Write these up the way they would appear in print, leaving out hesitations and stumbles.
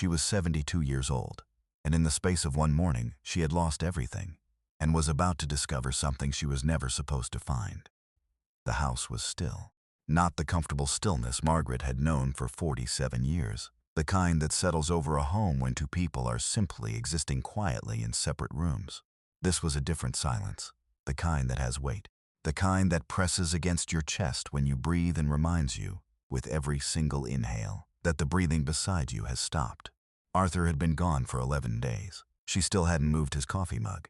She was 72 years old, and in the space of one morning, she had lost everything and was about to discover something she was never supposed to find. The house was still. Not the comfortable stillness Margaret had known for 47 years, the kind that settles over a home when two people are simply existing quietly in separate rooms. This was a different silence, the kind that has weight, the kind that presses against your chest when you breathe and reminds you, with every single inhale, that the breathing beside you has stopped. Arthur had been gone for 11 days. She still hadn't moved his coffee mug.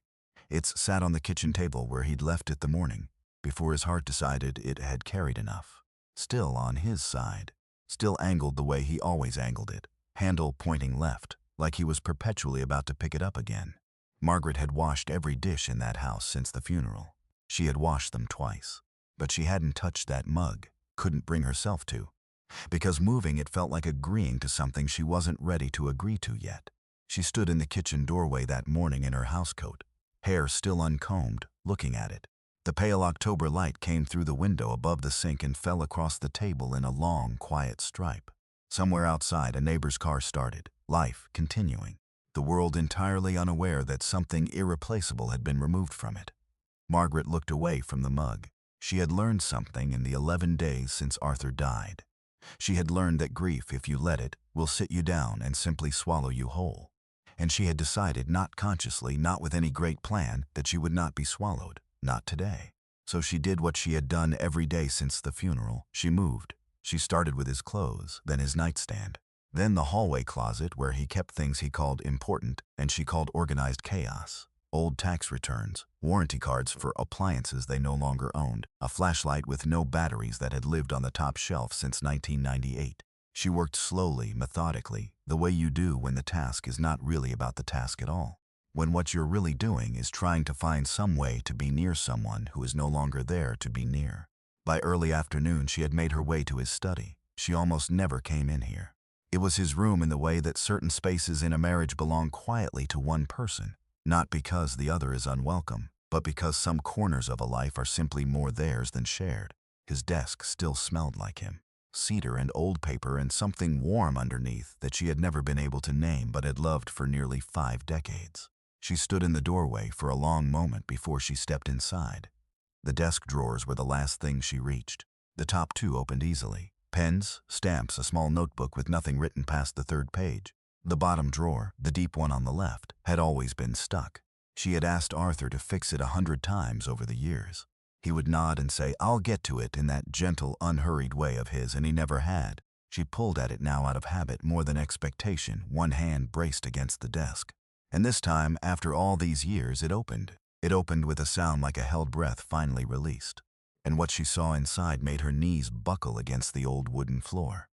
It's sat on the kitchen table where he'd left it the morning before his heart decided it had carried enough. Still on his side, still angled the way he always angled it, handle pointing left, like he was perpetually about to pick it up again. Margaret had washed every dish in that house since the funeral. She had washed them twice, but she hadn't touched that mug, couldn't bring herself to, because moving it felt like agreeing to something she wasn't ready to agree to yet. She stood in the kitchen doorway that morning in her housecoat, hair still uncombed, looking at it. The pale October light came through the window above the sink and fell across the table in a long, quiet stripe. Somewhere outside, a neighbor's car started, life continuing, the world entirely unaware that something irreplaceable had been removed from it. Margaret looked away from the mug. She had learned something in the 11 days since Arthur died. She had learned that grief, if you let it, will sit you down and simply swallow you whole. And she had decided, not consciously, not with any great plan, that she would not be swallowed. Not today. So she did what she had done every day since the funeral. She moved. She started with his clothes, then his nightstand, then the hallway closet where he kept things he called important and she called organized chaos. Old tax returns, warranty cards for appliances they no longer owned, a flashlight with no batteries that had lived on the top shelf since 1998. She worked slowly, methodically, the way you do when the task is not really about the task at all. When what you're really doing is trying to find some way to be near someone who is no longer there to be near. By early afternoon, she had made her way to his study. She almost never came in here. It was his room in the way that certain spaces in a marriage belong quietly to one person, not because the other is unwelcome, but because some corners of a life are simply more theirs than shared. His desk still smelled like him. Cedar and old paper and something warm underneath that she had never been able to name but had loved for nearly 5 decades. She stood in the doorway for a long moment before she stepped inside. The desk drawers were the last thing she reached. The top 2 opened easily. Pens, stamps, a small notebook with nothing written past the 3rd page. The bottom drawer, the deep one on the left, had always been stuck. She had asked Arthur to fix it 100 times over the years. He would nod and say, "I'll get to it," in that gentle, unhurried way of his, and he never had. She pulled at it now out of habit more than expectation, one hand braced against the desk. And this time, after all these years, it opened. It opened with a sound like a held breath finally released. And what she saw inside made her knees buckle against the old wooden floor.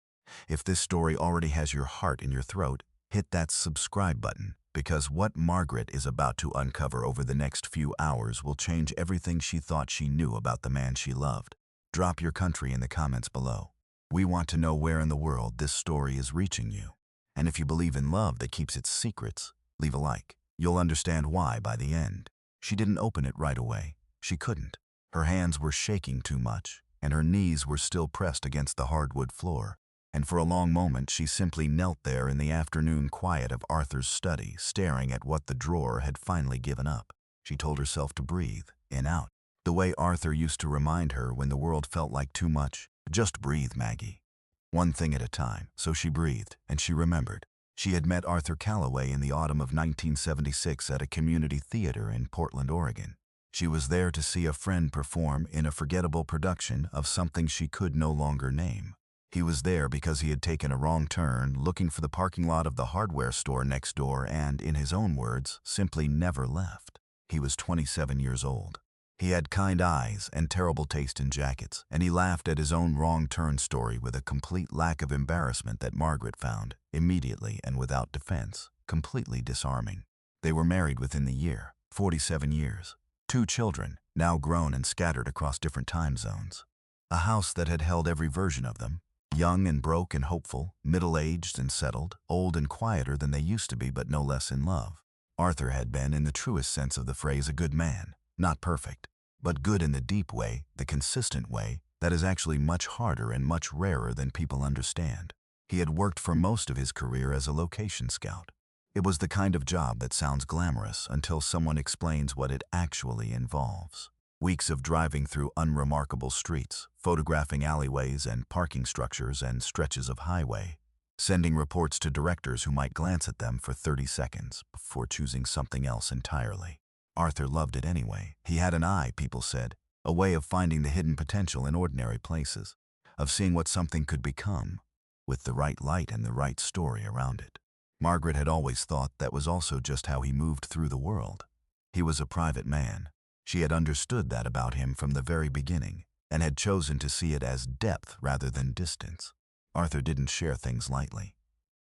If this story already has your heart in your throat, hit that subscribe button, because what Margaret is about to uncover over the next few hours will change everything she thought she knew about the man she loved. Drop your country in the comments below. We want to know where in the world this story is reaching you. And if you believe in love that keeps its secrets, leave a like. You'll understand why by the end. She didn't open it right away. She couldn't. Her hands were shaking too much, and her knees were still pressed against the hardwood floor. And for a long moment, she simply knelt there in the afternoon quiet of Arthur's study, staring at what the drawer had finally given up. She told herself to breathe, in, out, the way Arthur used to remind her when the world felt like too much. Just breathe, Maggie. One thing at a time. So she breathed, and she remembered. She had met Arthur Calloway in the autumn of 1976 at a community theater in Portland, Oregon. She was there to see a friend perform in a forgettable production of something she could no longer name. He was there because he had taken a wrong turn, looking for the parking lot of the hardware store next door and, in his own words, simply never left. He was 27 years old. He had kind eyes and terrible taste in jackets, and he laughed at his own wrong turn story with a complete lack of embarrassment that Margaret found, immediately and without defense, completely disarming. They were married within the year, 47 years. 2 children, now grown and scattered across different time zones. A house that had held every version of them, young and broke and hopeful, middle-aged and settled, old and quieter than they used to be but no less in love. Arthur had been, in the truest sense of the phrase, a good man. Not perfect, but good in the deep way, the consistent way, that is actually much harder and much rarer than people understand. He had worked for most of his career as a location scout. It was the kind of job that sounds glamorous until someone explains what it actually involves. Weeks of driving through unremarkable streets, photographing alleyways and parking structures and stretches of highway, sending reports to directors who might glance at them for 30 seconds before choosing something else entirely. Arthur loved it anyway. He had an eye, people said, a way of finding the hidden potential in ordinary places, of seeing what something could become, with the right light and the right story around it. Margaret had always thought that was also just how he moved through the world. He was a private man. She had understood that about him from the very beginning, and had chosen to see it as depth rather than distance. Arthur didn't share things lightly.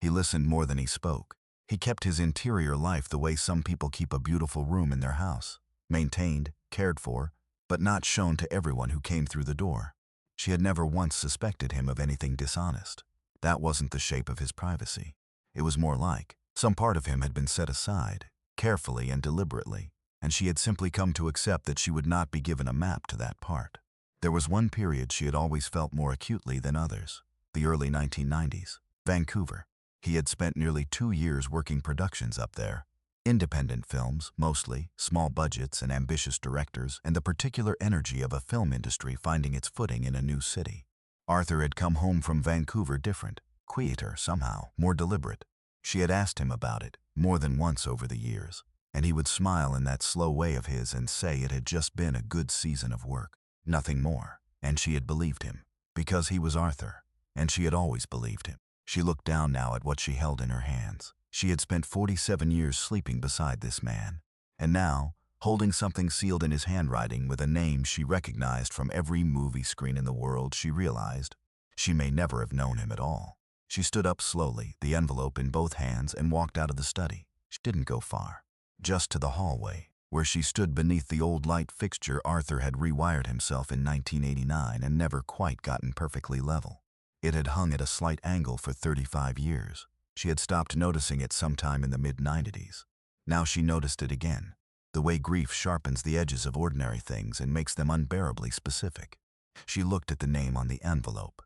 He listened more than he spoke. He kept his interior life the way some people keep a beautiful room in their house, maintained, cared for, but not shown to everyone who came through the door. She had never once suspected him of anything dishonest. That wasn't the shape of his privacy. It was more like some part of him had been set aside, carefully and deliberately, and she had simply come to accept that she would not be given a map to that part. There was one period she had always felt more acutely than others, the early 1990s, Vancouver. He had spent nearly 2 years working productions up there. Independent films, mostly, small budgets and ambitious directors, and the particular energy of a film industry finding its footing in a new city. Arthur had come home from Vancouver different, quieter somehow, more deliberate. She had asked him about it more than once over the years, and he would smile in that slow way of his and say it had just been a good season of work, nothing more, and she had believed him, because he was Arthur, and she had always believed him. She looked down now at what she held in her hands. She had spent 47 years sleeping beside this man, and now, holding something sealed in his handwriting with a name she recognized from every movie screen in the world, she realized she may never have known him at all. She stood up slowly, the envelope in both hands, and walked out of the study. She didn't go far, just to the hallway, where she stood beneath the old light fixture Arthur had rewired himself in 1989 and never quite gotten perfectly level. It had hung at a slight angle for 35 years. She had stopped noticing it sometime in the mid-90s. Now she noticed it again, the way grief sharpens the edges of ordinary things and makes them unbearably specific. She looked at the name on the envelope.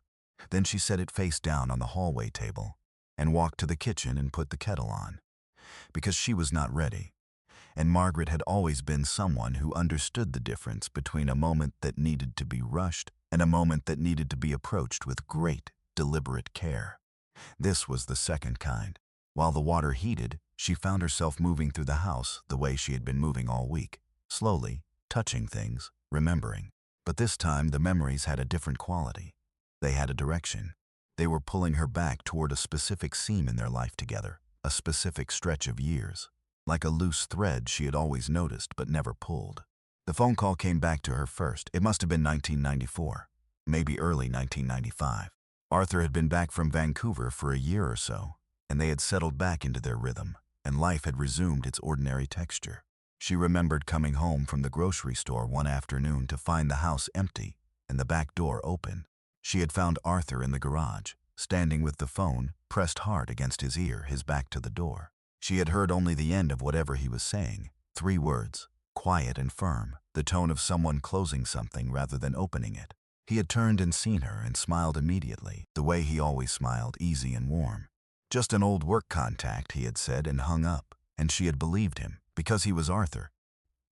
Then she set it face down on the hallway table and walked to the kitchen and put the kettle on, because she was not ready. And Margaret had always been someone who understood the difference between a moment that needed to be rushed and a moment that needed to be approached with great, deliberate care. This was the second kind. While the water heated, she found herself moving through the house the way she had been moving all week, slowly, touching things, remembering. But this time the memories had a different quality. They had a direction. They were pulling her back toward a specific seam in their life together, a specific stretch of years, like a loose thread she had always noticed but never pulled. The phone call came back to her first. It must have been 1994, maybe early 1995. Arthur had been back from Vancouver for a year or so, and they had settled back into their rhythm, and life had resumed its ordinary texture. She remembered coming home from the grocery store one afternoon to find the house empty and the back door open. She had found Arthur in the garage, standing with the phone pressed hard against his ear, his back to the door. She had heard only the end of whatever he was saying, 3 words, quiet and firm, the tone of someone closing something rather than opening it. He had turned and seen her and smiled immediately, the way he always smiled, easy and warm. Just an old work contact, he had said, and hung up, and she had believed him, because he was Arthur.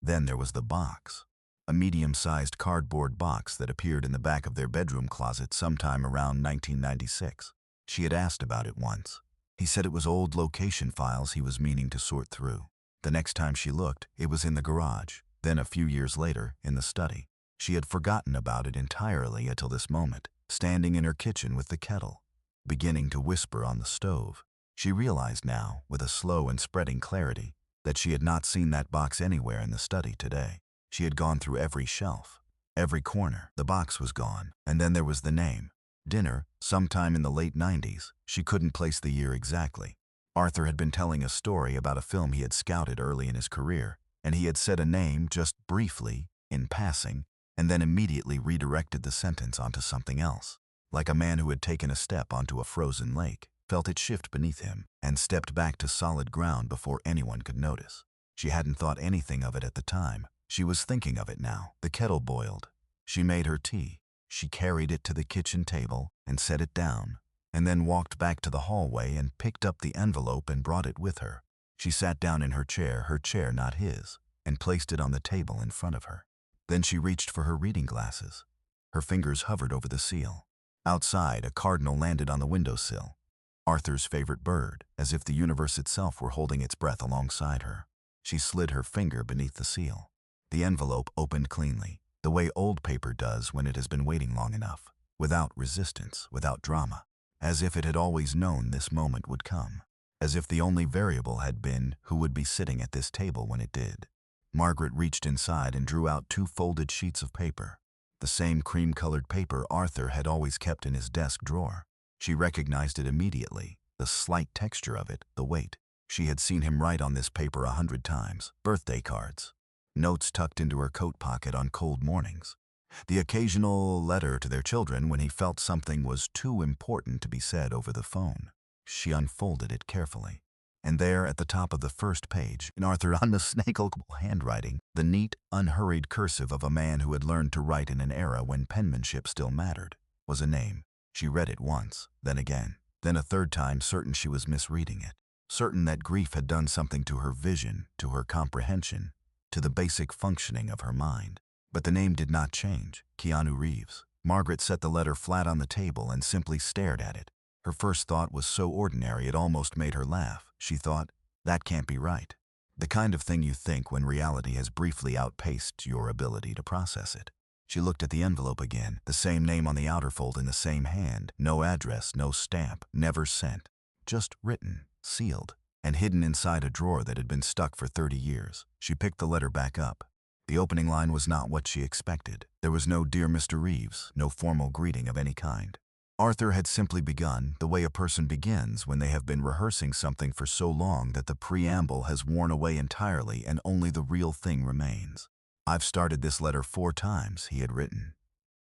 Then there was the box, a medium-sized cardboard box that appeared in the back of their bedroom closet sometime around 1996. She had asked about it once. He said it was old location files he was meaning to sort through. The next time she looked, it was in the garage, then a few years later, in the study. She had forgotten about it entirely until this moment, standing in her kitchen with the kettle, beginning to whisper on the stove. She realized now, with a slow and spreading clarity, that she had not seen that box anywhere in the study today. She had gone through every shelf, every corner. The box was gone, and then there was the name. Dinner, sometime in the late 90s. She couldn't place the year exactly. Arthur had been telling a story about a film he had scouted early in his career, and he had said a name just briefly, in passing, and then immediately redirected the sentence onto something else, like a man who had taken a step onto a frozen lake, felt it shift beneath him, and stepped back to solid ground before anyone could notice. She hadn't thought anything of it at the time. She was thinking of it now. The kettle boiled. She made her tea. She carried it to the kitchen table and set it down, and then walked back to the hallway and picked up the envelope and brought it with her. She sat down in her chair not his, and placed it on the table in front of her. Then she reached for her reading glasses. Her fingers hovered over the seal. Outside, a cardinal landed on the windowsill, Arthur's favorite bird, as if the universe itself were holding its breath alongside her. She slid her finger beneath the seal. The envelope opened cleanly, the way old paper does when it has been waiting long enough, without resistance, without drama, as if it had always known this moment would come, as if the only variable had been who would be sitting at this table when it did. Margaret reached inside and drew out 2 folded sheets of paper, the same cream-colored paper Arthur had always kept in his desk drawer. She recognized it immediately, the slight texture of it, the weight. She had seen him write on this paper 100 times, birthday cards, notes tucked into her coat pocket on cold mornings, the occasional letter to their children when he felt something was too important to be said over the phone. She unfolded it carefully, and there at the top of the first page, in Arthur's unmistakable handwriting, the neat, unhurried cursive of a man who had learned to write in an era when penmanship still mattered, was a name. She read it once, then again, then a third time, certain she was misreading it, certain that grief had done something to her vision, to her comprehension, to the basic functioning of her mind. But the name did not change. Keanu Reeves. Margaret set the letter flat on the table and simply stared at it. Her first thought was so ordinary it almost made her laugh. She thought, that can't be right. The kind of thing you think when reality has briefly outpaced your ability to process it. She looked at the envelope again, the same name on the outer fold in the same hand, no address, no stamp, never sent, just written, sealed, and hidden inside a drawer that had been stuck for 30 years. She picked the letter back up. The opening line was not what she expected. There was no "Dear Mr. Reeves," no formal greeting of any kind. Arthur had simply begun the way a person begins when they have been rehearsing something for so long that the preamble has worn away entirely and only the real thing remains. "I've started this letter 4 times, he had written.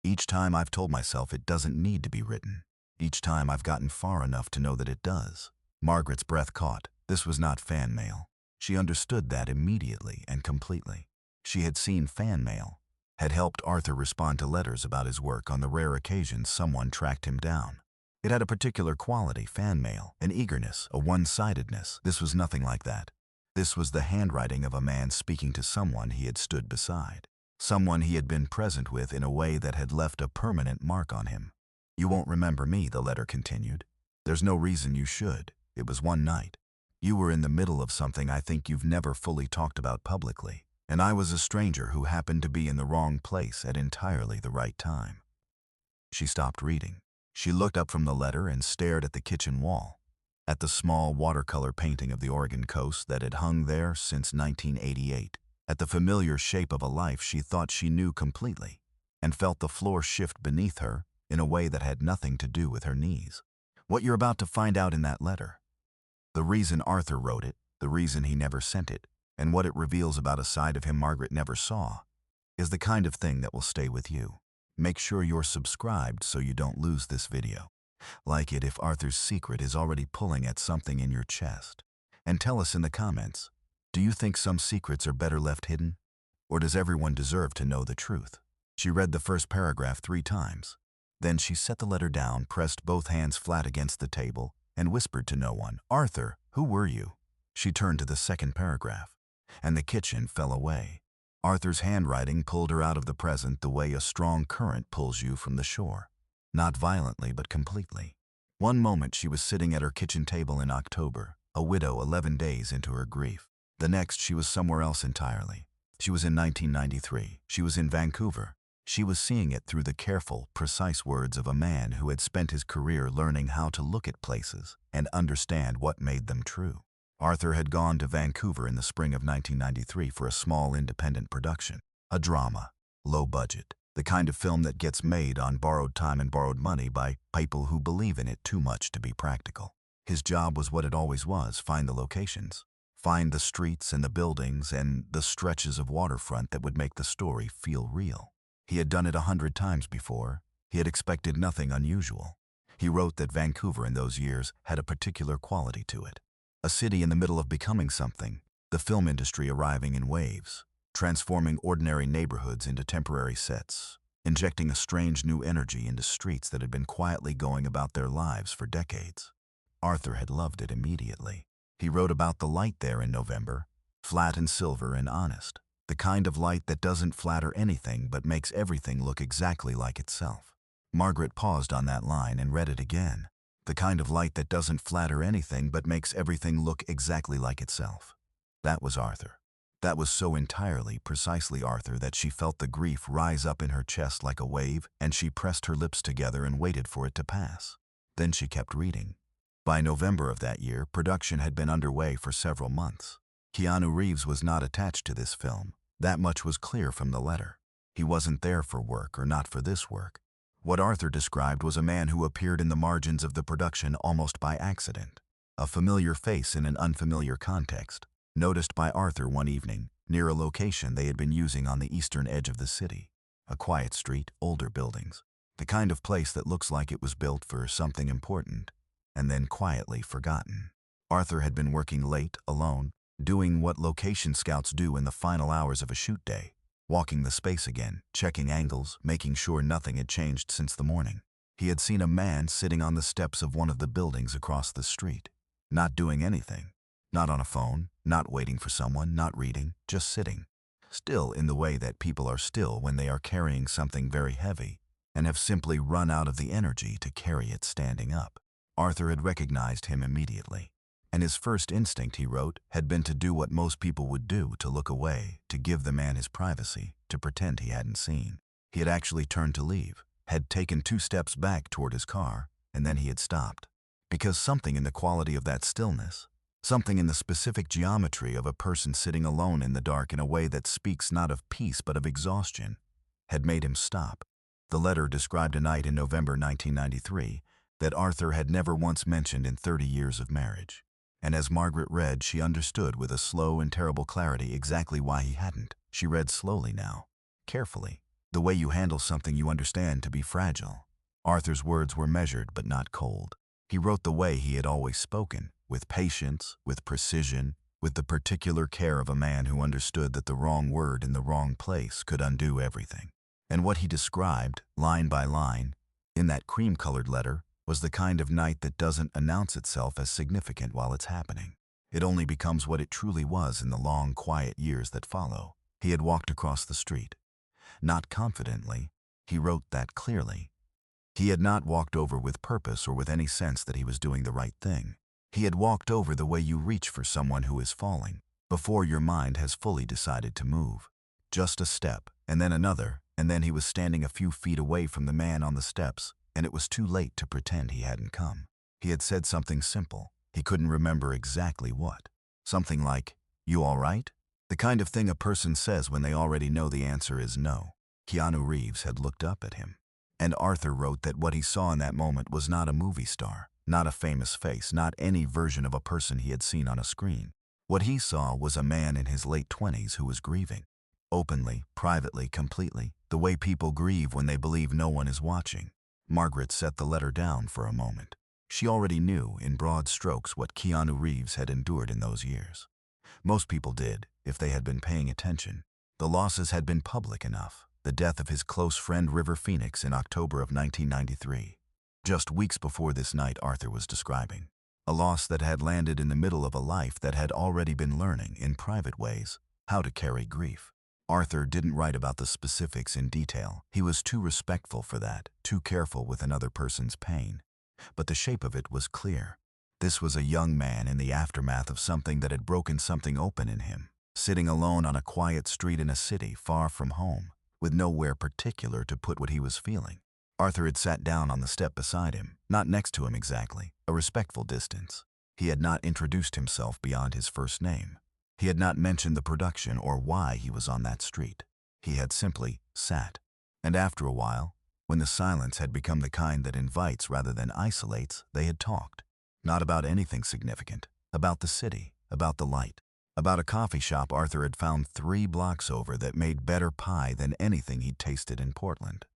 Each time I've told myself it doesn't need to be written. Each time I've gotten far enough to know that it does. Margaret's breath caught. This was not fan mail. She understood that immediately and completely. She had seen fan mail, had helped Arthur respond to letters about his work on the rare occasions someone tracked him down. It had a particular quality, fan mail, an eagerness, a one-sidedness. This was nothing like that. This was the handwriting of a man speaking to someone he had stood beside, someone he had been present with in a way that had left a permanent mark on him. "You won't remember me," the letter continued. "There's no reason you should. It was one night. You were in the middle of something I think you've never fully talked about publicly, and I was a stranger who happened to be in the wrong place at entirely the right time." She stopped reading. She looked up from the letter and stared at the kitchen wall, at the small watercolor painting of the Oregon coast that had hung there since 1988, at the familiar shape of a life she thought she knew completely, and felt the floor shift beneath her in a way that had nothing to do with her knees. What you're about to find out in that letter, the reason Arthur wrote it, the reason he never sent it, and what it reveals about a side of him Margaret never saw, is the kind of thing that will stay with you. Make sure you're subscribed so you don't lose this video. Like it if Arthur's secret is already pulling at something in your chest. And tell us in the comments, do you think some secrets are better left hidden? Or does everyone deserve to know the truth? She read the first paragraph 3 times. Then she set the letter down, pressed both hands flat against the table, and whispered to no one, "Arthur, who were you?" She turned to the second paragraph, and the kitchen fell away. Arthur's handwriting pulled her out of the present the way a strong current pulls you from the shore. Not violently, but completely. One moment she was sitting at her kitchen table in October, a widow 11 days into her grief. The next she was somewhere else entirely. She was in 1993. She was in Vancouver. She was seeing it through the careful, precise words of a man who had spent his career learning how to look at places and understand what made them true. Arthur had gone to Vancouver in the spring of 1993 for a small independent production, a drama, low budget, the kind of film that gets made on borrowed time and borrowed money by people who believe in it too much to be practical. His job was what it always was: find the locations, find the streets and the buildings and the stretches of waterfront that would make the story feel real. He had done it 100 times before. He had expected nothing unusual. He wrote that Vancouver in those years had a particular quality to it. A city in the middle of becoming something, the film industry arriving in waves, transforming ordinary neighborhoods into temporary sets, injecting a strange new energy into streets that had been quietly going about their lives for decades. Arthur had loved it immediately. He wrote about the light there in November, flat and silver and honest, the kind of light that doesn't flatter anything but makes everything look exactly like itself. Margaret paused on that line and read it again. The kind of light that doesn't flatter anything but makes everything look exactly like itself. That was Arthur. That was so entirely, precisely Arthur that she felt the grief rise up in her chest like a wave, and she pressed her lips together and waited for it to pass. Then she kept reading. By November of that year, production had been underway for several months. Keanu Reeves was not attached to this film. That much was clear from the letter. He wasn't there for work or not for this work. What Arthur described was a man who appeared in the margins of the production almost by accident. A familiar face in an unfamiliar context, noticed by Arthur one evening, near a location they had been using on the eastern edge of the city. A quiet street, older buildings. The kind of place that looks like it was built for something important, and then quietly forgotten. Arthur had been working late, alone, doing what location scouts do in the final hours of a shoot day. Walking the space again, checking angles, making sure nothing had changed since the morning. He had seen a man sitting on the steps of one of the buildings across the street. Not doing anything. Not on a phone, not waiting for someone, not reading, just sitting. Still in the way that people are still when they are carrying something very heavy and have simply run out of the energy to carry it standing up. Arthur had recognized him immediately. And his first instinct, he wrote, had been to do what most people would do, to look away, to give the man his privacy, to pretend he hadn't seen. He had actually turned to leave, had taken 2 steps back toward his car, and then he had stopped. Because something in the quality of that stillness, something in the specific geometry of a person sitting alone in the dark in a way that speaks not of peace but of exhaustion, had made him stop. The letter described a night in November 1993 that Arthur had never once mentioned in 30 years of marriage. And as Margaret read, she understood with a slow and terrible clarity exactly why he hadn't. She read slowly now, carefully, the way you handle something you understand to be fragile. Arthur's words were measured but not cold. He wrote the way he had always spoken, with patience, with precision, with the particular care of a man who understood that the wrong word in the wrong place could undo everything. And what he described, line by line, in that cream-colored letter, was the kind of night that doesn't announce itself as significant while it's happening. It only becomes what it truly was in the long, quiet years that follow. He had walked across the street. Not confidently, he wrote that clearly. He had not walked over with purpose or with any sense that he was doing the right thing. He had walked over the way you reach for someone who is falling, before your mind has fully decided to move. Just a step, and then another, and then he was standing a few feet away from the man on the steps, and it was too late to pretend he hadn't come. He had said something simple. He couldn't remember exactly what. Something like, "You all right?" The kind of thing a person says when they already know the answer is no. Keanu Reeves had looked up at him. And Arthur wrote that what he saw in that moment was not a movie star, not a famous face, not any version of a person he had seen on a screen. What he saw was a man in his late 20s who was grieving. Openly, privately, completely, the way people grieve when they believe no one is watching. Margaret set the letter down for a moment. She already knew, in broad strokes, what Keanu Reeves had endured in those years. Most people did, if they had been paying attention. The losses had been public enough. The death of his close friend River Phoenix in October of 1993. Just weeks before this night Arthur was describing. A loss that had landed in the middle of a life that had already been learning, in private ways, how to carry grief. Arthur didn't write about the specifics in detail. He was too respectful for that, too careful with another person's pain. But the shape of it was clear. This was a young man in the aftermath of something that had broken something open in him, sitting alone on a quiet street in a city far from home, with nowhere particular to put what he was feeling. Arthur had sat down on the step beside him, not next to him exactly, a respectful distance. He had not introduced himself beyond his first name. He had not mentioned the production or why he was on that street. He had simply sat. And after a while, when the silence had become the kind that invites rather than isolates, they had talked. Not about anything significant, about the city, about the light, about a coffee shop Arthur had found 3 blocks over that made better pie than anything he'd tasted in Portland.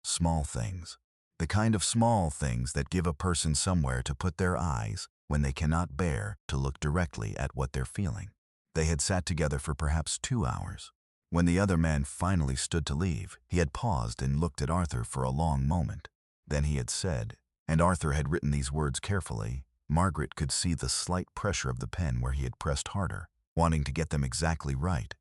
Small things. The kind of small things that give a person somewhere to put their eyes when they cannot bear to look directly at what they're feeling. They had sat together for perhaps 2 hours. When the other man finally stood to leave, he had paused and looked at Arthur for a long moment. Then he had said, and Arthur had written these words carefully. Margaret could see the slight pressure of the pen where he had pressed harder, wanting to get them exactly right.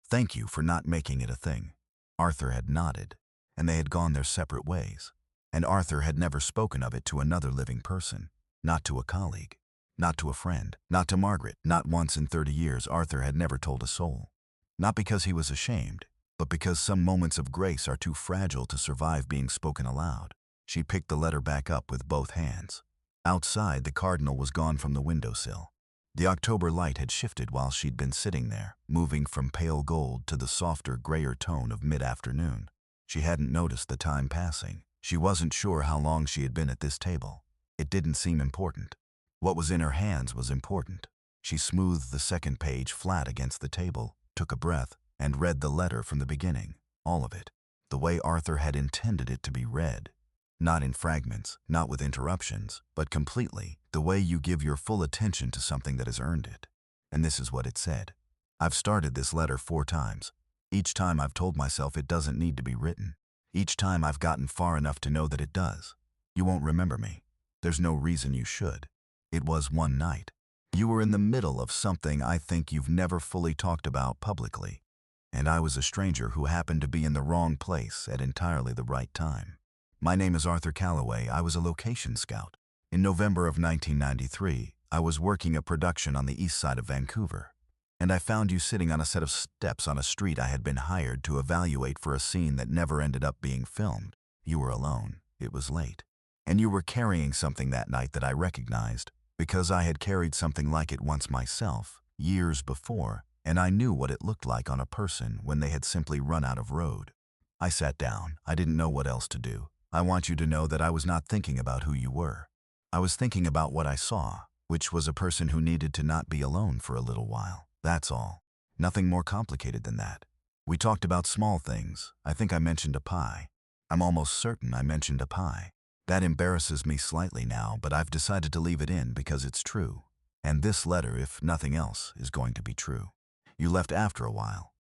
"Thank you for not making it a thing." Arthur had nodded, and they had gone their separate ways. And Arthur had never spoken of it to another living person, not to a colleague, not to a friend, not to Margaret. Not once in 30 years Arthur had never told a soul. Not because he was ashamed, but because some moments of grace are too fragile to survive being spoken aloud. She picked the letter back up with both hands. Outside, the cardinal was gone from the windowsill. The October light had shifted while she'd been sitting there, moving from pale gold to the softer, grayer tone of mid-afternoon. She hadn't noticed the time passing. She wasn't sure how long she had been at this table. It didn't seem important. What was in her hands was important. She smoothed the second page flat against the table, took a breath, and read the letter from the beginning, all of it, the way Arthur had intended it to be read. Not in fragments, not with interruptions, but completely, the way you give your full attention to something that has earned it. And this is what it said. "I've started this letter 4 times. Each time I've told myself it doesn't need to be written. Each time I've gotten far enough to know that it does. You won't remember me. There's no reason you should. It was one night. You were in the middle of something I think you've never fully talked about publicly. And I was a stranger who happened to be in the wrong place at entirely the right time. My name is Arthur Calloway. I was a location scout. In November of 1993, I was working a production on the east side of Vancouver. And I found you sitting on a set of steps on a street I had been hired to evaluate for a scene that never ended up being filmed. You were alone. It was late. And you were carrying something that night that I recognized, because I had carried something like it once myself, years before, and I knew what it looked like on a person when they had simply run out of road. I sat down. I didn't know what else to do. I want you to know that I was not thinking about who you were. I was thinking about what I saw, which was a person who needed to not be alone for a little while. That's all. Nothing more complicated than that. We talked about small things. I think I mentioned a pie. I'm almost certain I mentioned a pie. That embarrasses me slightly now, but I've decided to leave it in because it's true. And this letter, if nothing else, is going to be true. You left after a while.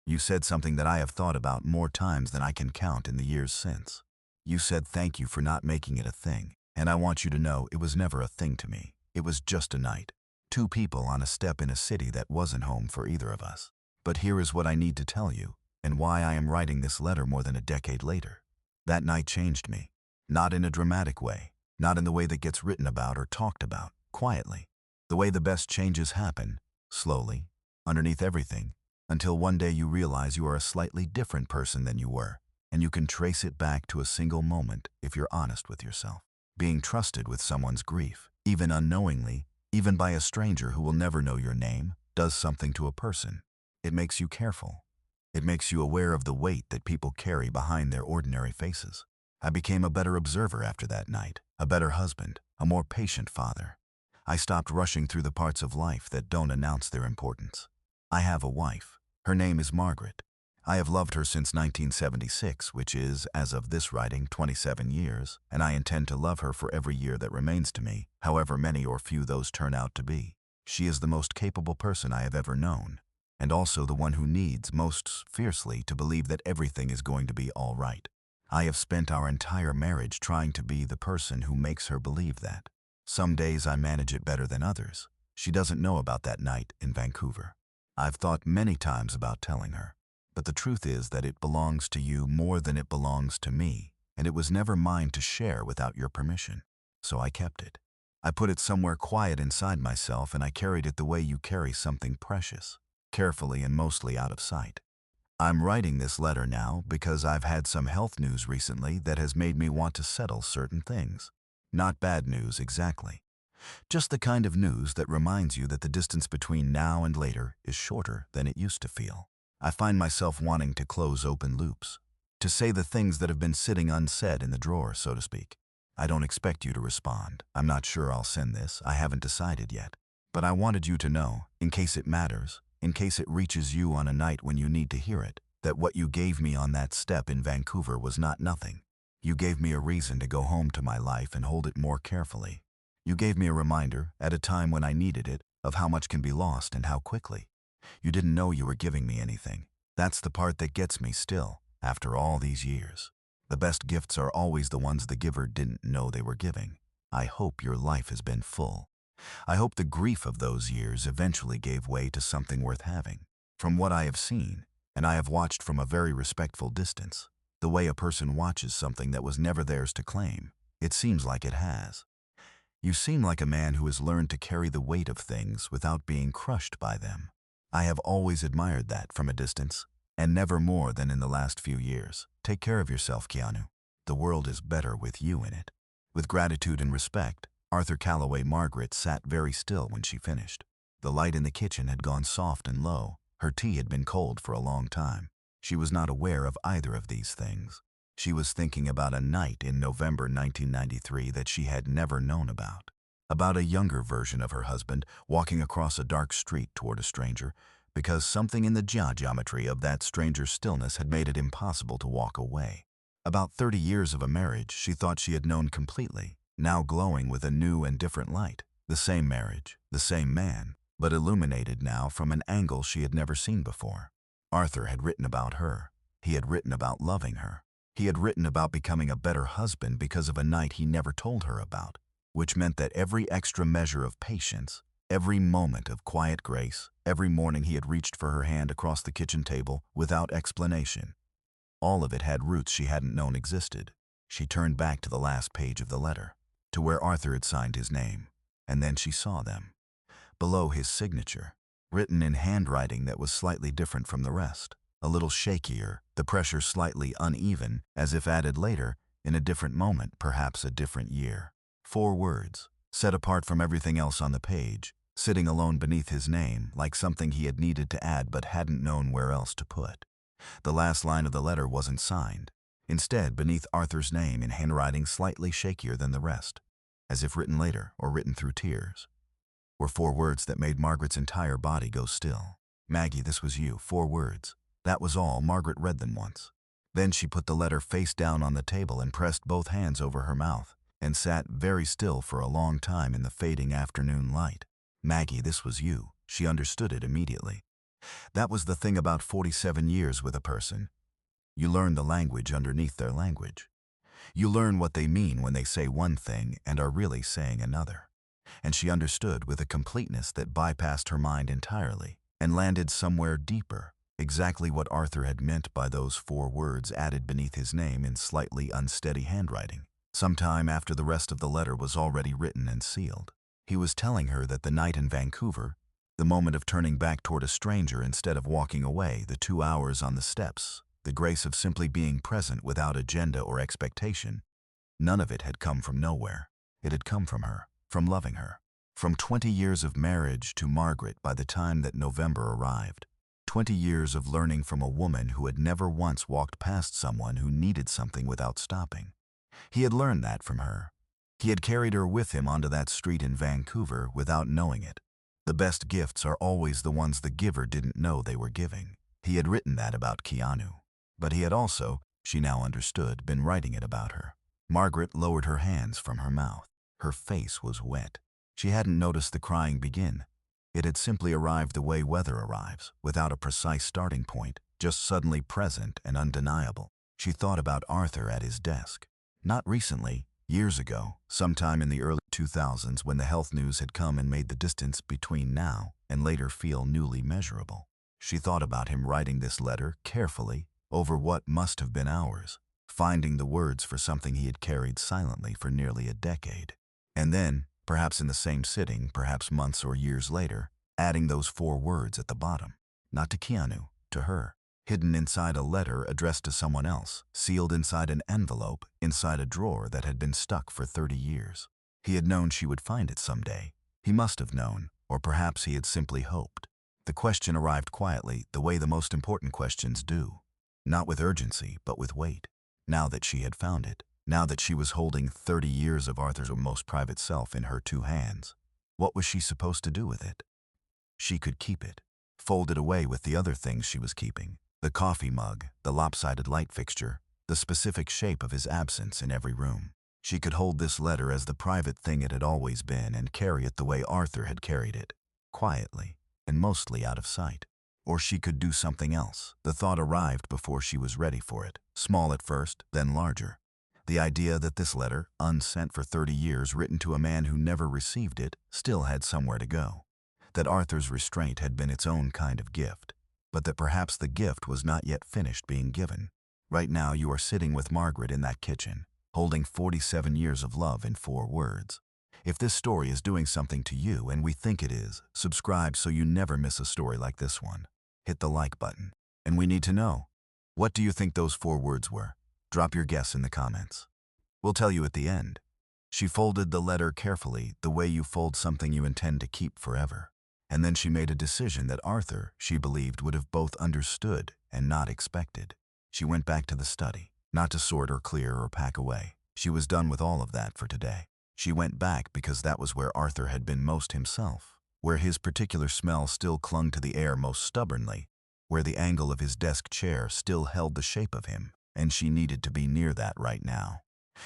You said something that I have thought about more times than I can count in the years since. You said thank you for not making it a thing, and I want you to know it was never a thing to me. It was just a night. 2 people on a step in a city that wasn't home for either of us. But here is what I need to tell you, and why I am writing this letter more than a decade later. That night changed me. Not in a dramatic way, not in the way that gets written about or talked about, quietly. The way the best changes happen, slowly, underneath everything, until one day you realize you are a slightly different person than you were. And you can trace it back to a single moment if you're honest with yourself. Being trusted with someone's grief, even unknowingly, even by a stranger who will never know your name, does something to a person. It makes you careful. It makes you aware of the weight that people carry behind their ordinary faces. I became a better observer after that night, a better husband, a more patient father. I stopped rushing through the parts of life that don't announce their importance. I have a wife. Her name is Margaret. I have loved her since 1976, which is, as of this writing, 27 years, and I intend to love her for every year that remains to me, however many or few those turn out to be. She is the most capable person I have ever known, and also the one who needs most fiercely to believe that everything is going to be all right. I have spent our entire marriage trying to be the person who makes her believe that. Some days I manage it better than others. She doesn't know about that night in Vancouver. I've thought many times about telling her. But the truth is that it belongs to you more than it belongs to me, and it was never mine to share without your permission. So I kept it. I put it somewhere quiet inside myself, and I carried it the way you carry something precious, carefully and mostly out of sight. I'm writing this letter now because I've had some health news recently that has made me want to settle certain things. Not bad news exactly. Just the kind of news that reminds you that the distance between now and later is shorter than it used to feel. I find myself wanting to close open loops, to say the things that have been sitting unsaid in the drawer, so to speak. I don't expect you to respond. I'm not sure I'll send this. I haven't decided yet. But I wanted you to know, in case it matters, in case it reaches you on a night when you need to hear it, that what you gave me on that step in Vancouver was not nothing. You gave me a reason to go home to my life and hold it more carefully. You gave me a reminder, at a time when I needed it, of how much can be lost and how quickly. You didn't know you were giving me anything. That's the part that gets me still, after all these years. The best gifts are always the ones the giver didn't know they were giving. I hope your life has been full. I hope the grief of those years eventually gave way to something worth having. From what I have seen, and I have watched from a very respectful distance, the way a person watches something that was never theirs to claim, it seems like it has. You seem like a man who has learned to carry the weight of things without being crushed by them. I have always admired that from a distance, and never more than in the last few years. Take care of yourself, Keanu. The world is better with you in it. With gratitude and respect, Arthur Calloway. Margaret sat very still when she finished. The light in the kitchen had gone soft and low. Her tea had been cold for a long time. She was not aware of either of these things. She was thinking about a night in November 1993 that she had never known about. About a younger version of her husband walking across a dark street toward a stranger because something in the geometry of that stranger's stillness had made it impossible to walk away. About 30 years of a marriage she thought she had known completely, now glowing with a new and different light. The same marriage, the same man, but illuminated now from an angle she had never seen before. Arthur had written about her. He had written about loving her. He had written about becoming a better husband because of a night he never told her about, which meant that every extra measure of patience, every moment of quiet grace, every morning he had reached for her hand across the kitchen table without explanation, all of it had roots she hadn't known existed. She turned back to the last page of the letter, to where Arthur had signed his name, and then she saw them. Below his signature, written in handwriting that was slightly different from the rest, a little shakier, the pressure slightly uneven, as if added later, in a different moment, perhaps a different year. 4 words, set apart from everything else on the page, sitting alone beneath his name, like something he had needed to add but hadn't known where else to put. The last line of the letter wasn't signed. Instead, beneath Arthur's name in handwriting slightly shakier than the rest, as if written later or written through tears, were 4 words that made Margaret's entire body go still. Maggie, this was you. 4 words. That was all. Margaret read them once. Then she put the letter face down on the table and pressed both hands over her mouth, and sat very still for a long time in the fading afternoon light. Maggie, this was you. She understood it immediately. That was the thing about 47 years with a person. You learn the language underneath their language. You learn what they mean when they say one thing and are really saying another. And she understood with a completeness that bypassed her mind entirely and landed somewhere deeper, exactly what Arthur had meant by those 4 words added beneath his name in slightly unsteady handwriting. Sometime after the rest of the letter was already written and sealed, he was telling her that the night in Vancouver, the moment of turning back toward a stranger instead of walking away, the 2 hours on the steps, the grace of simply being present without agenda or expectation, none of it had come from nowhere. It had come from her, from loving her. From 20 years of marriage to Margaret by the time that November arrived. 20 years of learning from a woman who had never once walked past someone who needed something without stopping. He had learned that from her. He had carried her with him onto that street in Vancouver without knowing it. The best gifts are always the ones the giver didn't know they were giving. He had written that about Keanu. But he had also, she now understood, been writing it about her. Margaret lowered her hands from her mouth. Her face was wet. She hadn't noticed the crying begin. It had simply arrived the way weather arrives, without a precise starting point, just suddenly present and undeniable. She thought about Arthur at his desk. Not recently, years ago, sometime in the early 2000s when the health news had come and made the distance between now and later feel newly measurable. She thought about him writing this letter carefully over what must have been hours, finding the words for something he had carried silently for nearly a decade. And then, perhaps in the same sitting, perhaps months or years later, adding those 4 words at the bottom. Not to Keanu, to her. Hidden inside a letter addressed to someone else, sealed inside an envelope, inside a drawer that had been stuck for 30 years. He had known she would find it someday. He must have known, or perhaps he had simply hoped. The question arrived quietly, the way the most important questions do. Not with urgency, but with weight. Now that she had found it, now that she was holding 30 years of Arthur's most private self in her 2 hands, what was she supposed to do with it? She could keep it, fold it away with the other things she was keeping. The coffee mug, the lopsided light fixture, the specific shape of his absence in every room. She could hold this letter as the private thing it had always been and carry it the way Arthur had carried it, quietly and mostly out of sight. Or she could do something else. The thought arrived before she was ready for it, small at first, then larger. The idea that this letter, unsent for 30 years, written to a man who never received it, still had somewhere to go. That Arthur's restraint had been its own kind of gift, but that perhaps the gift was not yet finished being given. Right now you are sitting with Margaret in that kitchen, holding 47 years of love in 4 words. If this story is doing something to you, and we think it is, subscribe so you never miss a story like this one. Hit the like button. And we need to know, what do you think those 4 words were? Drop your guess in the comments. We'll tell you at the end. She folded the letter carefully, the way you fold something you intend to keep forever. And then she made a decision that Arthur, she believed, would have both understood and not expected. She went back to the study, not to sort or clear or pack away. She was done with all of that for today. She went back because that was where Arthur had been most himself, where his particular smell still clung to the air most stubbornly, where the angle of his desk chair still held the shape of him, and she needed to be near that right now.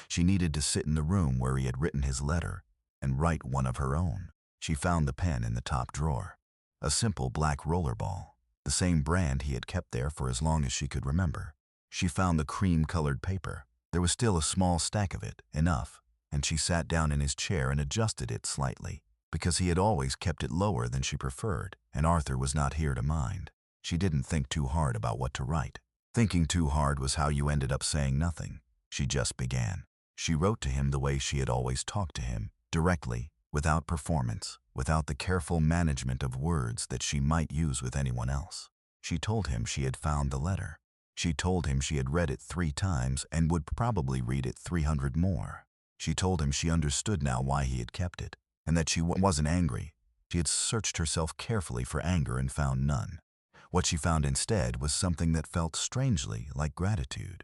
She needed to sit in the room where he had written his letter and write one of her own. She found the pen in the top drawer, a simple black rollerball, the same brand he had kept there for as long as she could remember. She found the cream-colored paper. There was still a small stack of it, enough, and she sat down in his chair and adjusted it slightly, because he had always kept it lower than she preferred, and Arthur was not here to mind. She didn't think too hard about what to write. Thinking too hard was how you ended up saying nothing. She just began. She wrote to him the way she had always talked to him, directly, without performance, without the careful management of words that she might use with anyone else. She told him she had found the letter. She told him she had read it 3 times and would probably read it 300 more. She told him she understood now why he had kept it, and that she wasn't angry. She had searched herself carefully for anger and found none. What she found instead was something that felt strangely like gratitude,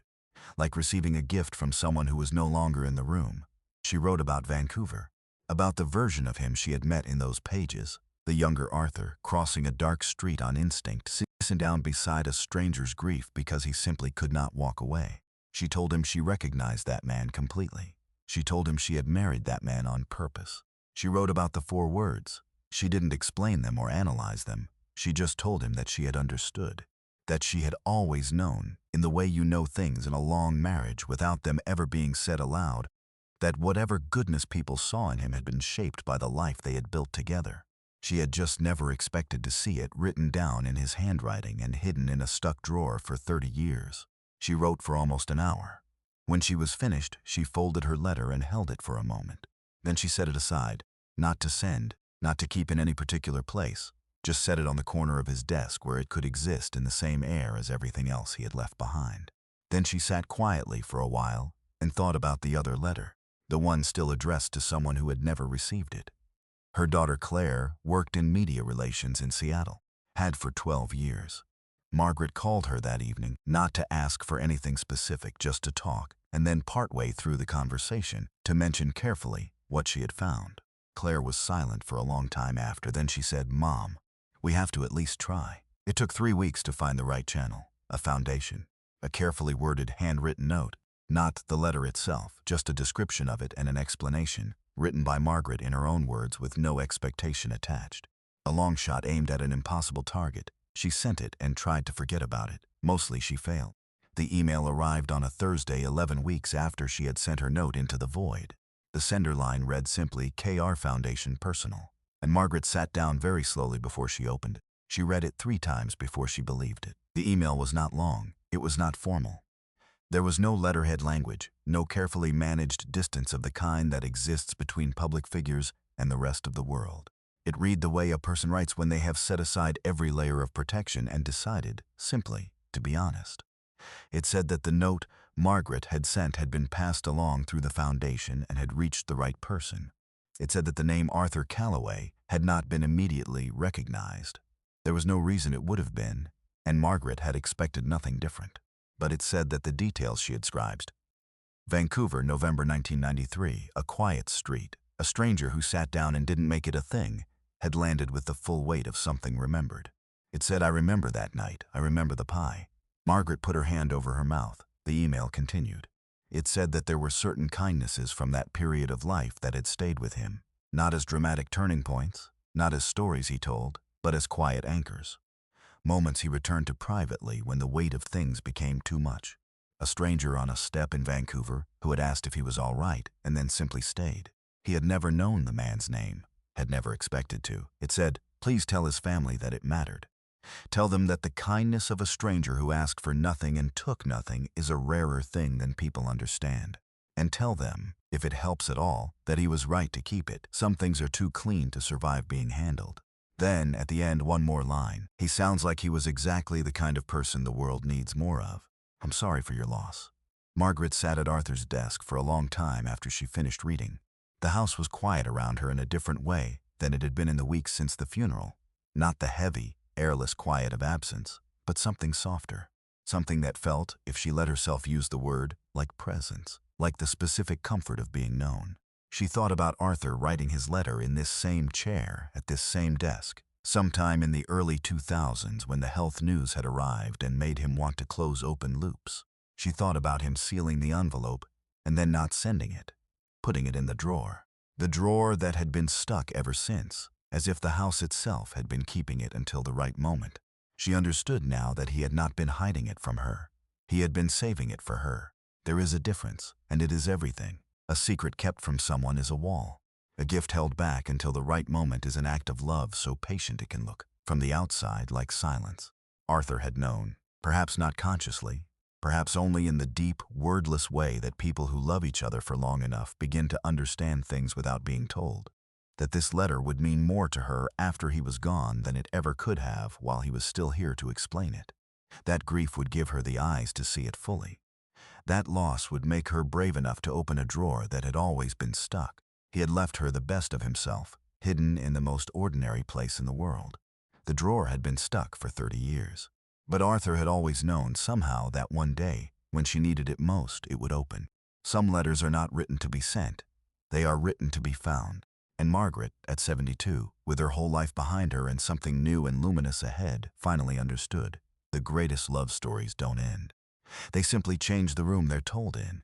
like receiving a gift from someone who was no longer in the room. She wrote about Vancouver, about the version of him she had met in those pages, the younger Arthur, crossing a dark street on instinct, sitting down beside a stranger's grief because he simply could not walk away. She told him she recognized that man completely. She told him she had married that man on purpose. She wrote about the 4 words. She didn't explain them or analyze them. She just told him that she had understood, that she had always known, in the way you know things in a long marriage without them ever being said aloud, that whatever goodness people saw in him had been shaped by the life they had built together. She had just never expected to see it written down in his handwriting and hidden in a stuck drawer for 30 years. She wrote for almost an hour. When she was finished, she folded her letter and held it for a moment. Then she set it aside, not to send, not to keep in any particular place, just set it on the corner of his desk where it could exist in the same air as everything else he had left behind. Then she sat quietly for a while and thought about the other letter, the one still addressed to someone who had never received it. Her daughter Claire worked in media relations in Seattle, had for 12 years. Margaret called her that evening, not to ask for anything specific, just to talk, and then partway through the conversation, to mention carefully what she had found. Claire was silent for a long time after. Then she said, "Mom, we have to at least try." It took 3 weeks to find the right channel, a foundation, a carefully worded handwritten note, not the letter itself, just a description of it and an explanation, written by Margaret in her own words with no expectation attached. A long shot aimed at an impossible target. She sent it and tried to forget about it. Mostly she failed. The email arrived on a Thursday 11 weeks after she had sent her note into the void. The sender line read simply, "KR Foundation Personal," and Margaret sat down very slowly before she opened it. She read it 3 times before she believed it. The email was not long. It was not formal. There was no letterhead language, no carefully managed distance of the kind that exists between public figures and the rest of the world. It read the way a person writes when they have set aside every layer of protection and decided, simply, to be honest. It said that the note Margaret had sent had been passed along through the foundation and had reached the right person. It said that the name Arthur Calloway had not been immediately recognized. There was no reason it would have been, and Margaret had expected nothing different. But it said that the details she had scribed. Vancouver, November 1993, a quiet street. A stranger who sat down and didn't make it a thing had landed with the full weight of something remembered. It said, "I remember that night. I remember the pie." Margaret put her hand over her mouth. The email continued. It said that there were certain kindnesses from that period of life that had stayed with him, not as dramatic turning points, not as stories he told, but as quiet anchors. Moments he returned to privately when the weight of things became too much. A stranger on a step in Vancouver who had asked if he was all right and then simply stayed. He had never known the man's name, had never expected to. It said, please tell his family that it mattered. Tell them that the kindness of a stranger who asked for nothing and took nothing is a rarer thing than people understand. And tell them, if it helps at all, that he was right to keep it. Some things are too clean to survive being handled. Then, at the end, one more line. He sounds like he was exactly the kind of person the world needs more of. I'm sorry for your loss. Margaret sat at Arthur's desk for a long time after she finished reading. The house was quiet around her in a different way than it had been in the weeks since the funeral. Not the heavy, airless quiet of absence, but something softer. Something that felt, if she let herself use the word, like presence, like the specific comfort of being known. She thought about Arthur writing his letter in this same chair, at this same desk, sometime in the early 2000s when the health news had arrived and made him want to close open loops. She thought about him sealing the envelope and then not sending it, putting it in the drawer that had been stuck ever since, as if the house itself had been keeping it until the right moment. She understood now that he had not been hiding it from her. He had been saving it for her. There is a difference, and it is everything. A secret kept from someone is a wall. A gift held back until the right moment is an act of love so patient it can look, from the outside, like silence. Arthur had known, perhaps not consciously, perhaps only in the deep, wordless way that people who love each other for long enough begin to understand things without being told, that this letter would mean more to her after he was gone than it ever could have while he was still here to explain it. That grief would give her the eyes to see it fully. That loss would make her brave enough to open a drawer that had always been stuck. He had left her the best of himself, hidden in the most ordinary place in the world. The drawer had been stuck for 30 years. But Arthur had always known somehow that one day, when she needed it most, it would open. Some letters are not written to be sent. They are written to be found. And Margaret, at 72, with her whole life behind her and something new and luminous ahead, finally understood. The greatest love stories don't end. They simply change the room they're told in.